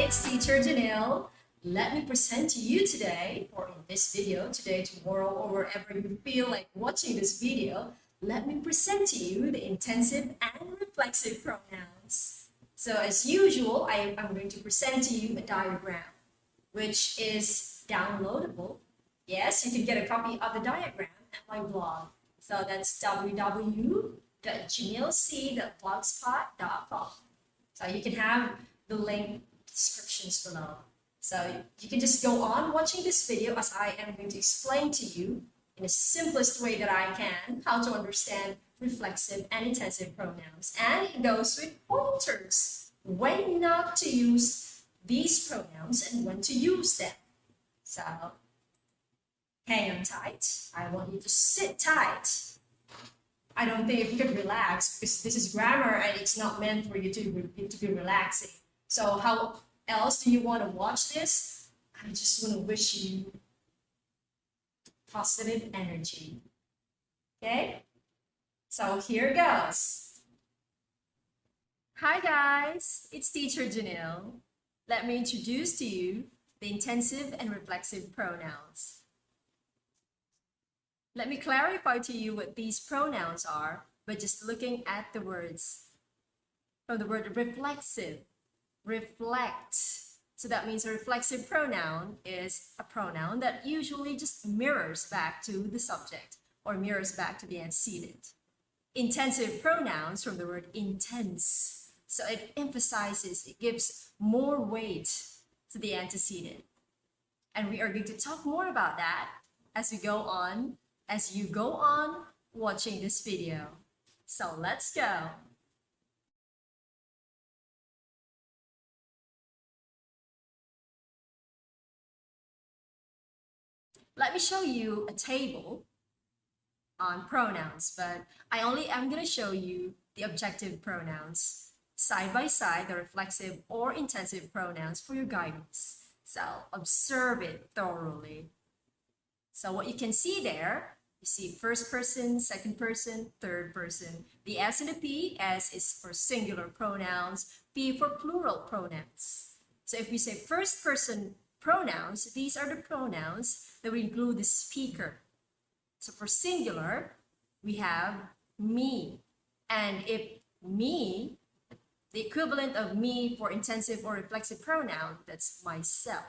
it's teacher Janelle. Let me present to you today, or in this video, today, tomorrow, or wherever you feel like watching this video, let me present to you the intensive and reflexive pronouns. So as usual, I'm going to present to you a diagram, which is downloadable. Yes, you can get a copy of the diagram at my blog. So that's www.janellec.blogspot.com. So you can have the link descriptions below. So you can just go on watching this video as I am going to explain to you in the simplest way that I can how to understand reflexive and intensive pronouns. And it goes with pointers, when not to use these pronouns and when to use them. So hang on tight. I want you to sit tight. I don't think if you could relax, because this is grammar and it's not meant for you to be relaxing. So how else do you want to watch this? I just want to wish you positive energy. Okay? So here goes. Hi guys, it's teacher Janelle. Let me introduce to you the intensive and reflexive pronouns. Let me clarify to you what these pronouns are by just looking at the words. From the word reflexive, reflect. So that means a reflexive pronoun is a pronoun that usually just mirrors back to the subject or mirrors back to the antecedent. Intensive pronouns from the word intense. So it emphasizes, it gives more weight to the antecedent. And we are going to talk more about that as you go on watching this video. So let's go. Let me show you a table on pronouns, but I'm going to show you the objective pronouns side by side, the reflexive or intensive pronouns for your guidance. So observe it thoroughly. So what you can see there, you see first person, second person, third person. The S and the P, S is for singular pronouns, P for plural pronouns. So if we say first person pronouns, these are the pronouns that will include the speaker. So for singular, we have me. And if me, the equivalent of me for intensive or reflexive pronoun, that's myself.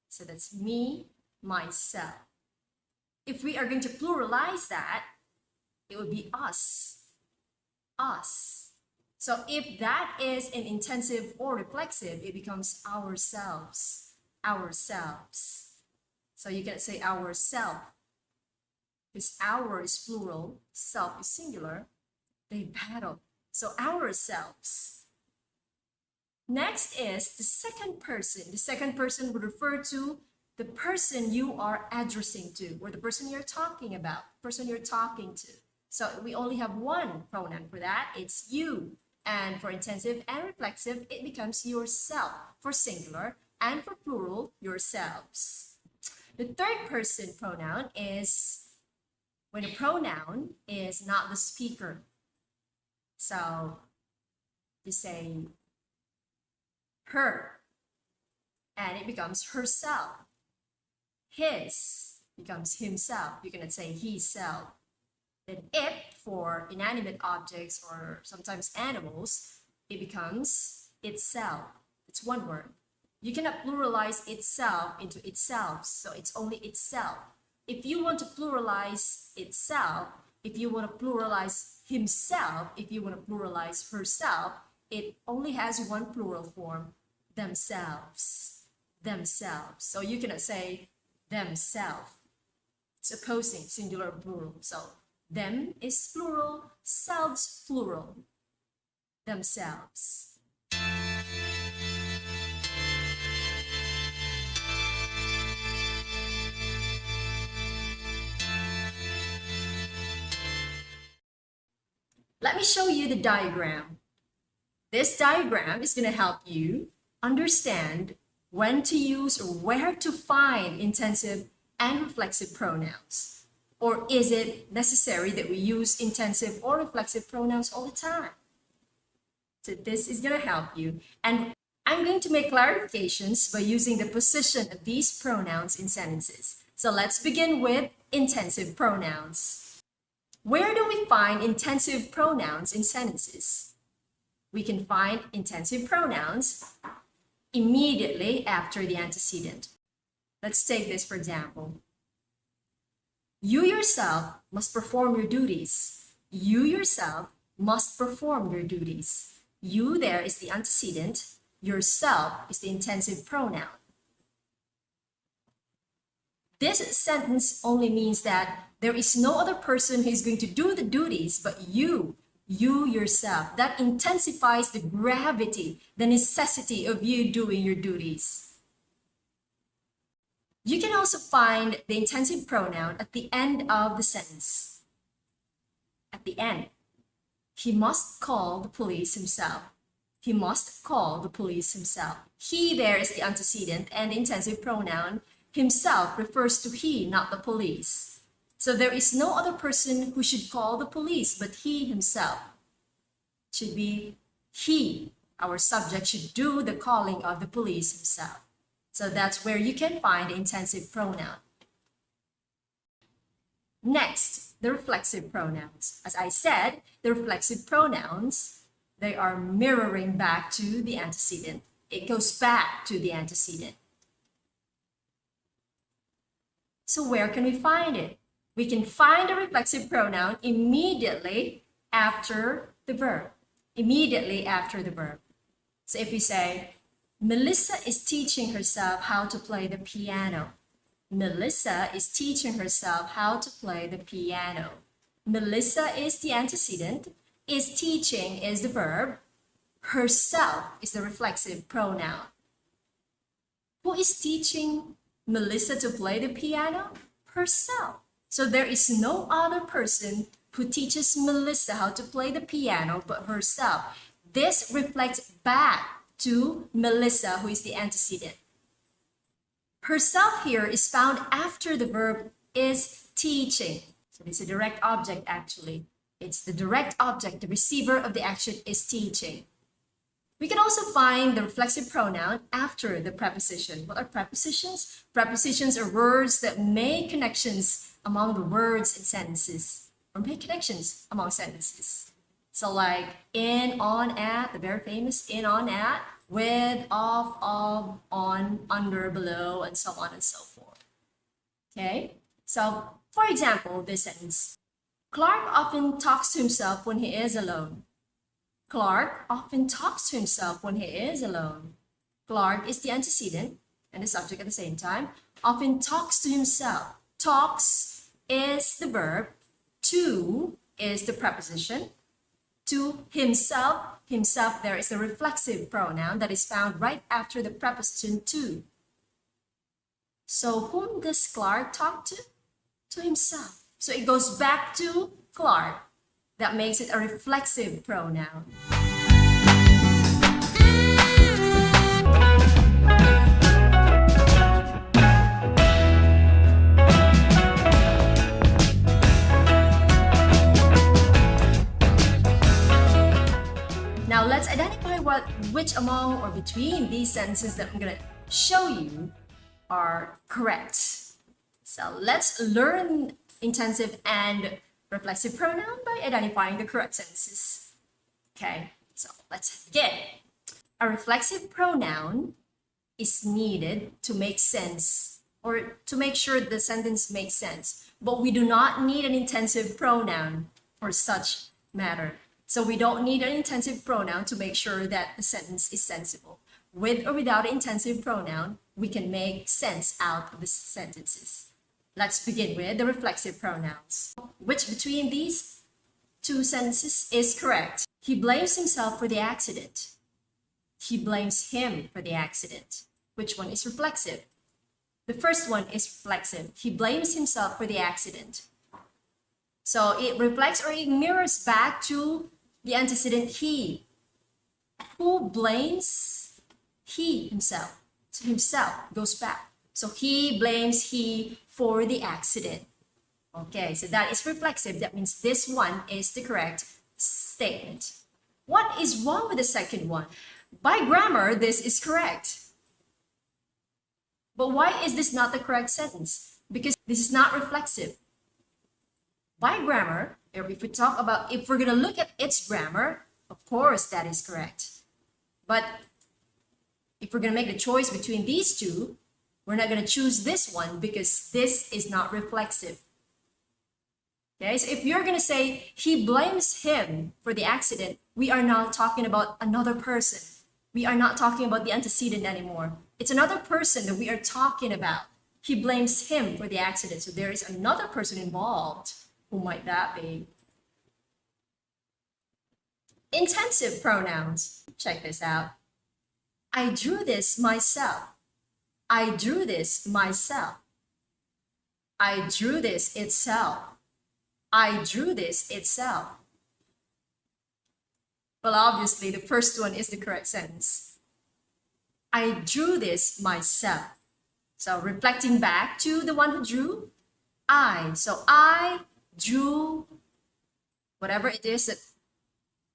So that's me, myself. If we are going to pluralize that, it would be us, us. So if that is an intensive or reflexive, it becomes ourselves, ourselves. So you can say ourself, because our is plural, self is singular, they battle. So ourselves. Next is the second person. The second person would refer to the person you are addressing to, or the person you're talking about, the person you're talking to. So we only have one pronoun for that, it's you. And for intensive and reflexive, it becomes yourself for singular, and for plural, yourselves. The third person pronoun is when a pronoun is not the speaker. So you say her, and it becomes herself. His becomes himself. You cannot say he-self. Then it, for inanimate objects or sometimes animals, it becomes itself. It's one word. You cannot pluralize itself into itself, so it's only itself. If you want to pluralize itself, if you want to pluralize himself, if you want to pluralize herself, it only has one plural form, themselves. Themselves. So you cannot say themselves. It's opposing singular plural. So them is plural, selves plural. Themselves. Let me show you the diagram. This diagram is going to help you understand when to use or where to find intensive and reflexive pronouns. Or is it necessary that we use intensive or reflexive pronouns all the time? So this is going to help you. And I'm going to make clarifications by using the position of these pronouns in sentences. So let's begin with intensive pronouns. Where do we find intensive pronouns in sentences? We can find intensive pronouns immediately after the antecedent. Let's take this for example. You yourself must perform your duties. You yourself must perform your duties. You there is the antecedent. Yourself is the intensive pronoun. This sentence only means that there is no other person who is going to do the duties but you yourself. That intensifies the gravity, the necessity of you doing your duties. You can also find the intensive pronoun at the end of the sentence. At the end, he must call the police himself. He must call the police himself. He there is the antecedent, and the intensive pronoun himself refers to he, not the police. So there is no other person who should call the police but he himself. It should be he. Our subject should do the calling of the police himself. So that's where you can find the intensive pronoun. Next, the reflexive pronouns. As I said, the reflexive pronouns, they are mirroring back to the antecedent. It goes back to the antecedent. So where can we find it? We can find a reflexive pronoun immediately after the verb. Immediately after the verb. So if we say, Melissa is teaching herself how to play the piano. Melissa is teaching herself how to play the piano. Melissa is the antecedent. Is teaching is the verb. Herself is the reflexive pronoun. Who is teaching Melissa to play the piano? Herself. So there is no other person who teaches Melissa how to play the piano but herself. This reflects back to Melissa, who is the antecedent. Herself here is found after the verb is teaching. So it's a direct object actually. It's the direct object. The receiver of the action is teaching. We can also find the reflexive pronoun after the preposition. What are prepositions? Prepositions are words that make connections among the words in sentences, or make connections among sentences. So like in, on, at, the very famous in, on, at, with, of, on, under, below, and so on and so forth. Okay, so for example, this sentence. Clark often talks to himself when he is alone. Clark often talks to himself when he is alone. Clark is the antecedent and the subject at the same time. Often talks to himself. Talks is the verb. To is the preposition. To himself. Himself there is the reflexive pronoun that is found right after the preposition to. So whom does Clark talk to? To himself. So it goes back to Clark. That makes it a reflexive pronoun. Now let's identify which among or between these sentences that I'm going to show you are correct. So let's learn intensive and reflexive pronoun by identifying the correct sentences. Okay, so let's begin. A reflexive pronoun is needed to make sense or to make sure the sentence makes sense, but we do not need an intensive pronoun for such matter. So we don't need an intensive pronoun to make sure that the sentence is sensible. With or without an intensive pronoun, we can make sense out of the sentences. Let's begin with the reflexive pronouns. Which between these two sentences is correct? He blames himself for the accident. He blames him for the accident. Which one is reflexive? The first one is reflexive. He blames himself for the accident. So it reflects or it mirrors back to the antecedent he. Who blames? He himself. So himself goes back. So he blames he for the accident. Okay, so that is reflexive. That means this one is the correct statement. What is wrong with the second one? By grammar, this is correct. But why is this not the correct sentence? Because this is not reflexive. By grammar, if we're going to look at its grammar, of course that is correct. But if we're going to make the choice between these two, we're not going to choose this one because this is not reflexive. Okay, so if you're going to say he blames him for the accident, we are now talking about another person. We are not talking about the antecedent anymore. It's another person that we are talking about. He blames him for the accident. So there is another person involved. Who might that be? Intensive pronouns. Check this out. I drew this myself. I drew this myself. I drew this itself. I drew this itself. Well, obviously, the first one is the correct sentence. I drew this myself. So reflecting back to the one who drew, I. So I drew whatever it is that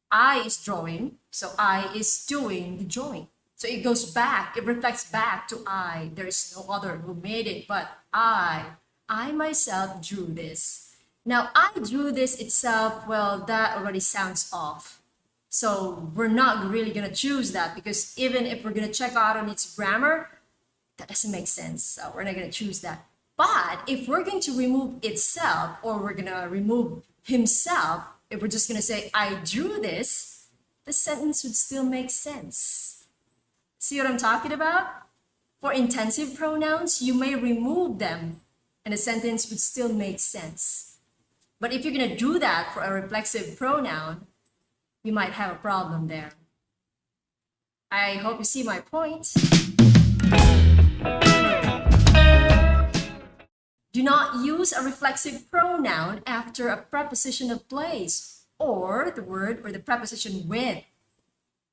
I is drawing. So I is doing the drawing. So it goes back, it reflects back to I. There is no other who made it but I. I myself drew this. Now, I drew this itself, well, that already sounds off. So we're not really going to choose that because even if we're going to check out on its grammar, that doesn't make sense. So we're not going to choose that. But if we're going to remove itself or we're going to remove himself, if we're just going to say, I drew this, the sentence would still make sense. See what I'm talking about? For intensive pronouns, you may remove them and the sentence would still make sense. But if you're going to do that for a reflexive pronoun, you might have a problem there. I hope you see my point. Do not use a reflexive pronoun after a preposition of place or the word or the preposition with,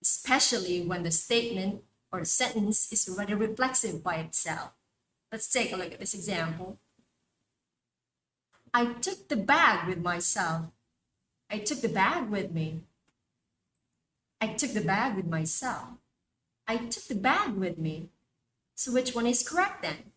especially when the statement or the sentence is already reflexive by itself. Let's take a look at this example. I took the bag with myself. I took the bag with me. I took the bag with myself. I took the bag with me. So which one is correct then?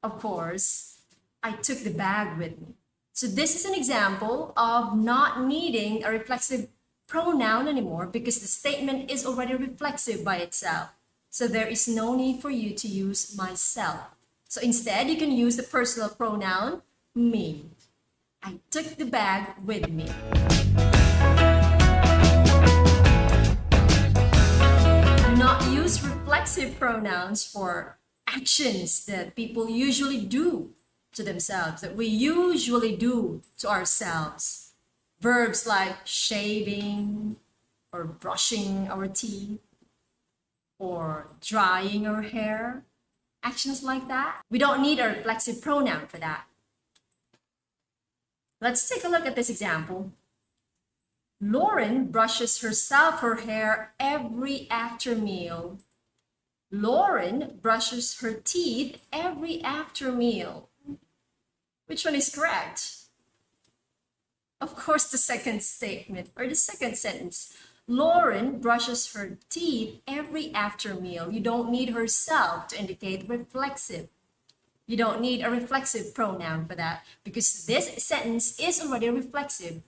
Of course, I took the bag with me. So this is an example of not needing a reflexive pronoun anymore because the statement is already reflexive by itself. So there is no need for you to use myself. So instead, you can use the personal pronoun me. I took the bag with me. Do not use reflexive pronouns for actions that people usually do to themselves, that we usually do to ourselves. Verbs like shaving or brushing our teeth or drying our hair. Actions like that. We don't need a reflexive pronoun for that. Let's take a look at this example. Lauren brushes herself her hair every after meal. Lauren brushes her teeth every after meal. Which one is correct? Of course, the second statement or the second sentence. Lauren brushes her teeth every after meal. You don't need herself to indicate reflexive. You don't need a reflexive pronoun for that because this sentence is already reflexive.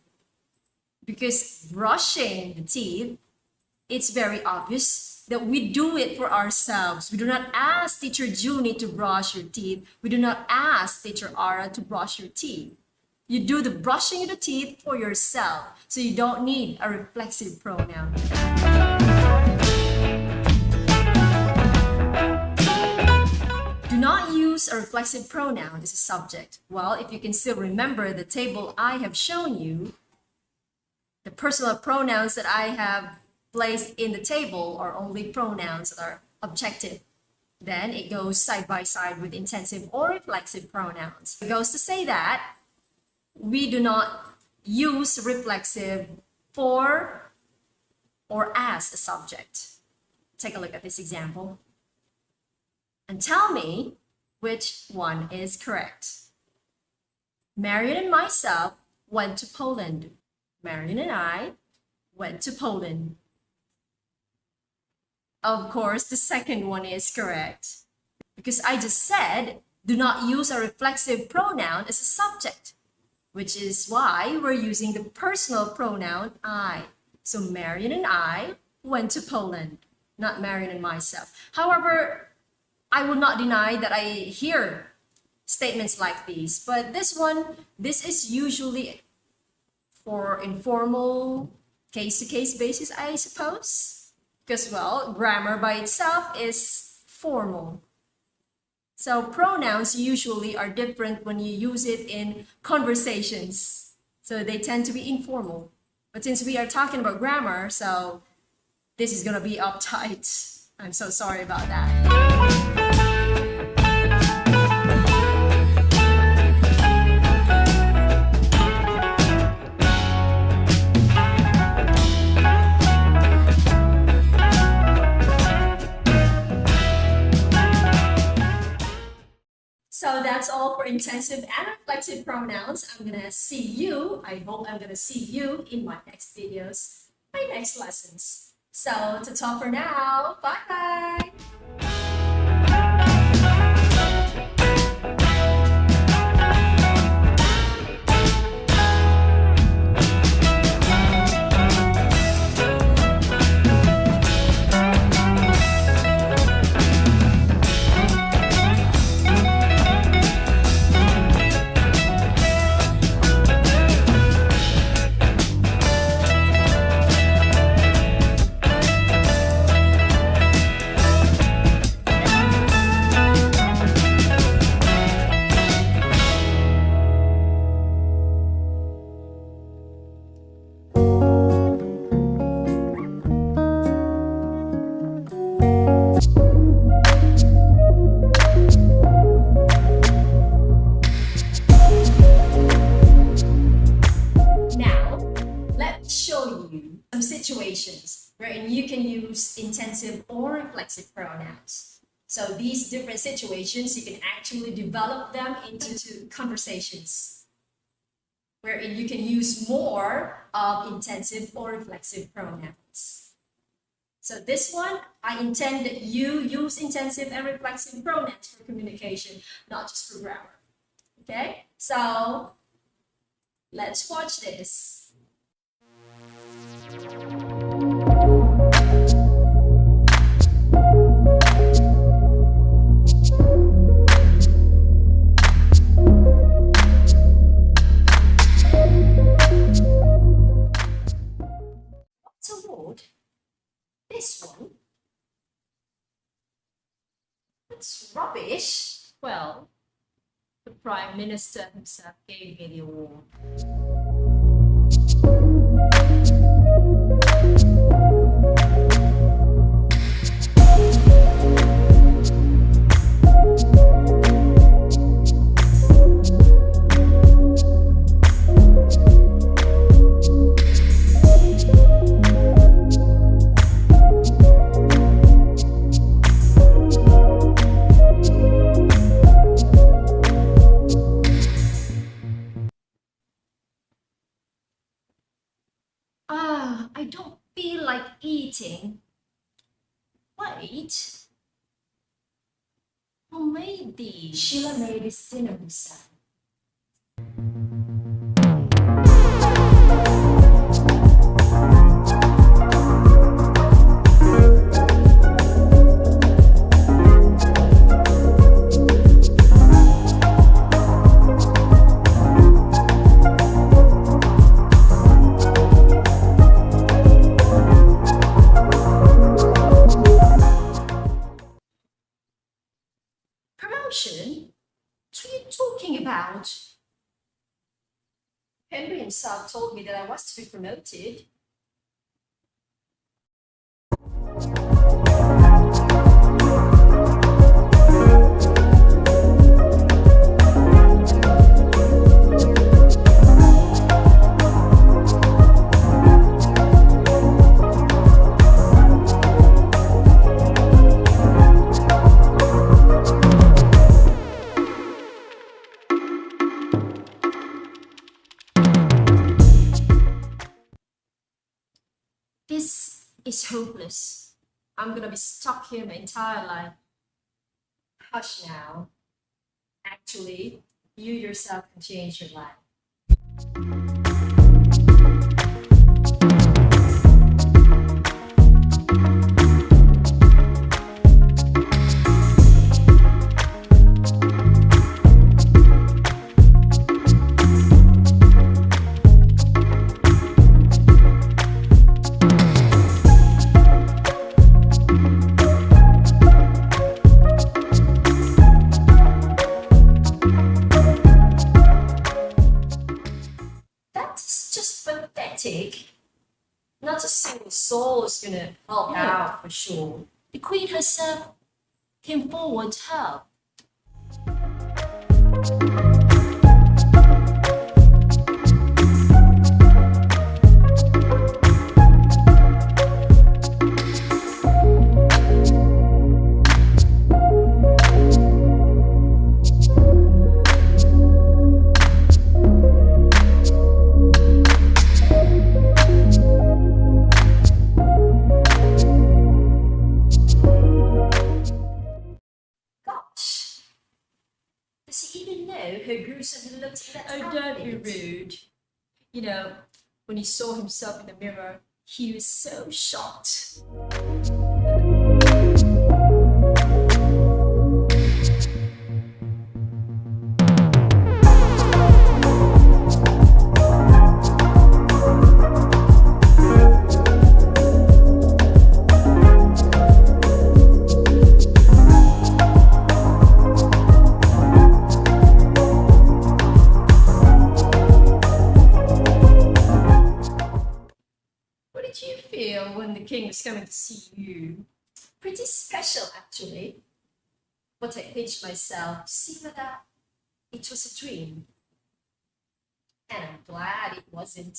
Because brushing the teeth, it's very obvious that we do it for ourselves. We do not ask Teacher Junie to brush your teeth. We do not ask Teacher Ara to brush your teeth. You do the brushing of the teeth for yourself. So you don't need a reflexive pronoun. Do not use a reflexive pronoun as a subject. Well, if you can still remember the table I have shown you, the personal pronouns that I have placed in the table are only pronouns that are objective. Then it goes side by side with intensive or reflexive pronouns. It goes to say that we do not use reflexive for or as a subject. Take a look at this example and tell me which one is correct. Marion and myself went to Poland. Marion and I went to Poland. Of course, the second one is correct. Because I just said, do not use a reflexive pronoun as a subject, which is why we're using the personal pronoun I. So Marion and I went to Poland, not Marion and myself. However, I will not deny that I hear statements like these, but this is usually for informal case-to-case basis, I suppose. Because, well, grammar by itself is formal. So pronouns usually are different when you use it in conversations. So they tend to be informal. But since we are talking about grammar, so this is gonna be uptight. I'm so sorry about that. So that's all for intensive and reflexive pronouns. I hope I'm gonna see you in my next videos, my next lessons. So that's all for now. Bye bye. Situations wherein you can use intensive or reflexive pronouns. So these different situations, you can actually develop them into conversations wherein you can use more of intensive or reflexive pronouns. So this one, I intend that you use intensive and reflexive pronouns for communication, not just for grammar. Okay, so let's watch this. This one? It's rubbish. Well, the Prime Minister himself gave me the award. I don't feel like eating. Wait. Who made these? Sheila made this dinner herself. Promotion? What are you talking about? Henry himself told me that I was to be promoted. This is hopeless. I'm gonna be stuck here my entire life. Hush now. Actually, you yourself can change your life. That's just pathetic. Not a single soul is gonna help out for sure. The queen herself came forward to help. Gosh, does he even know how gruesome he looked in that Oh, outfit? don't be rude. You know, when he saw himself in the mirror, he was so shocked. What did you feel when the king was coming to see you? Pretty special, actually. But I pinched myself to see whether it was a dream. And I'm glad it wasn't.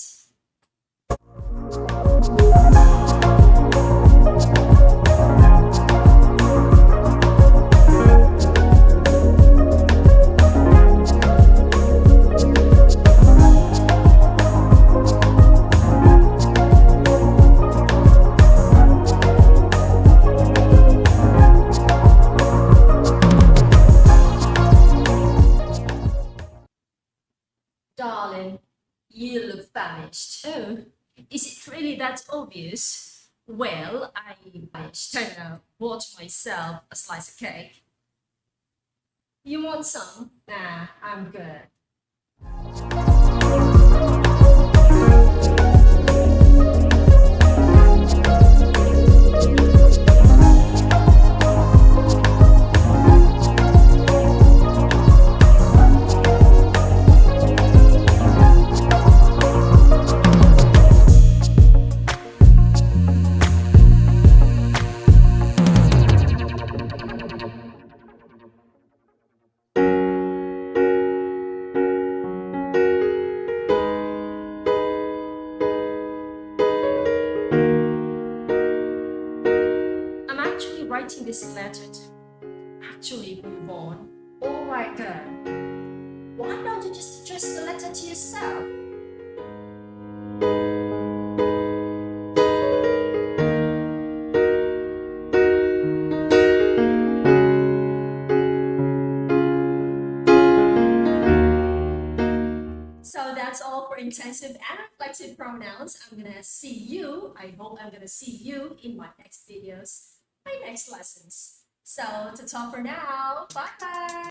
Darling, you look famished. Oh, is it really that obvious? Well, I bought myself a slice of cake. You want some? Nah, I'm good. I'm actually writing this letter to actually move on. All right, girl. Why don't you just address the letter to yourself? So that's all for intensive and reflexive pronouns. I'm gonna see you. I hope I'm gonna see you in my next videos, my next lessons. So ta-ta for now. Bye bye.